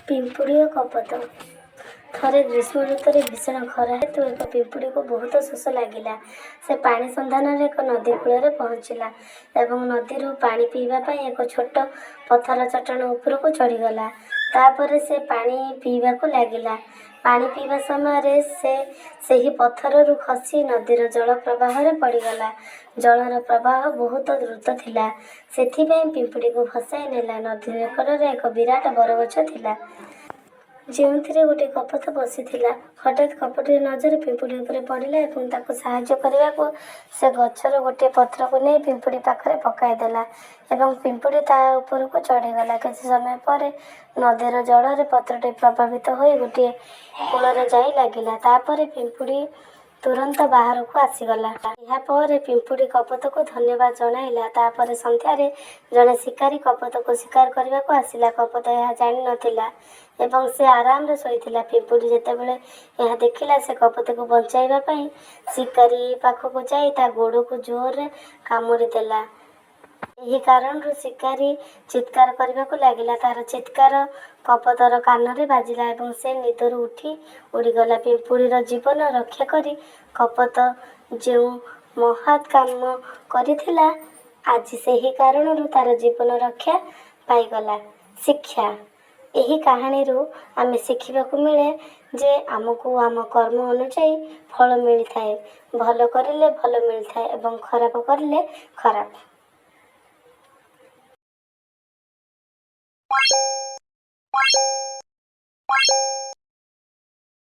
ପିମ୍ପୁଡ଼ି ଓ କପୋତ। ଥରେ ଗ୍ରୀଷ୍ମ ଋତୁରେ ଭୀଷଣ ଖରା ହେତୁ ଏକ ପିମ୍ପୁଡ଼ିକୁ ବହୁତ ଶୋଷ ଲାଗିଲା। ସେ ପାଣି ସନ୍ଧାନରେ ଏକ ନଦୀ କୂଳରେ ପହଞ୍ଚିଲା ଏବଂ ନଦୀରୁ ପାଣି ପିଇବା ପାଇଁ ଏକ ଛୋଟ ପଥର ଚଟାଣ ଉପରକୁ ଚଢ଼ିଗଲା। ତାପରେ ସେ ପାଣି ପିଇବାକୁ ଲାଗିଲା। ପାଣି ପିଇବା ସମୟରେ ସେ ସେହି ପଥରରୁ ଖସି ନଦୀର ଜଳ ପ୍ରବାହରେ ପଡ଼ିଗଲା। ଜଳର ପ୍ରବାହ ବହୁତ ଦ୍ରୁତ ଥିଲା, ସେଥିପାଇଁ ପିମ୍ପୁଡ଼ିକୁ ଭସାଇ ନେଲା। ନଦୀ ନିକଟରେ ଏକ ବିରାଟ ବରଗଛ ଥିଲା, ଯେଉଁଥିରେ ଗୋଟିଏ କପୋତ ବସିଥିଲା। ହଠାତ୍ କପୋତର ନଜର ପିମ୍ପୁଡ଼ି ଉପରେ ପଡ଼ିଲା ଏବଂ ତାକୁ ସାହାଯ୍ୟ କରିବାକୁ ସେ ଗଛର ଗୋଟିଏ ପତ୍ରକୁ ନେଇ ପିମ୍ପୁଡ଼ି ପାଖରେ ପକାଇଦେଲା ଏବଂ ପିମ୍ପୁଡ଼ି ତା ଉପରକୁ ଚଢ଼ିଗଲା। କିଛି ସମୟ ପରେ ନଦୀର ଜଳରେ ପତ୍ରଟି ପ୍ରଭାବିତ ହୋଇ ଗୋଟିଏ କୂଳରେ ଯାଇ ଲାଗିଲା। ତାପରେ ପିମ୍ପୁଡ଼ି ତୁରନ୍ତ ବାହାରକୁ ଆସିଗଲା। ଏହାପରେ ପିମ୍ପୁଡ଼ି କପୋତକୁ ଧନ୍ୟବାଦ ଜଣାଇଲା। ତାପରେ ସନ୍ଧ୍ୟାରେ ଜଣେ ଶିକାରୀ କପୋତକୁ ଶିକାର କରିବାକୁ ଆସିଲା। କପୋତ ଏହା ଜାଣିନଥିଲା ଏବଂ ସେ ଆରାମରେ ଶୋଇଥିଲା। ପିମ୍ପୁଡ଼ି ଯେତେବେଳେ ଏହା ଦେଖିଲା, ସେ କପୋତକୁ ବଞ୍ଚାଇବା ପାଇଁ ଶିକାରୀ ପାଖକୁ ଯାଇ ତା ଗୋଡ଼କୁ ଜୋରରେ କାମୁଡ଼ି ଦେଲା। ଏହି କାରଣରୁ ଶିକାରୀ ଚିତ୍କାର କରିବାକୁ ଲାଗିଲା। ତାର ଚିତ୍କାର କପୋତର କାନରେ ବାଜିଲା ଏବଂ ସେ ନିଦରୁ ଉଠି ଉଡ଼ିଗଲା। ପିମ୍ପୁଡ଼ିର ଜୀବନ ରକ୍ଷା କରି କପୋତ ଯେଉଁ ମହତ୍ କାମ କରିଥିଲା, ଆଜି ସେହି କାରଣରୁ ତାର ଜୀବନ ରକ୍ଷା ପାଇଗଲା। ଶିକ୍ଷା: ଏହି କାହାଣୀରୁ ଆମେ ଶିଖିବାକୁ ମିଳେ ଯେ ଆମକୁ ଆମ କର୍ମ ଅନୁଯାୟୀ ଫଳ ମିଳିଥାଏ। ଭଲ କରିଲେ ଭଲ ମିଳିଥାଏ ଏବଂ ଖରାପ କରିଲେ ଖରାପ।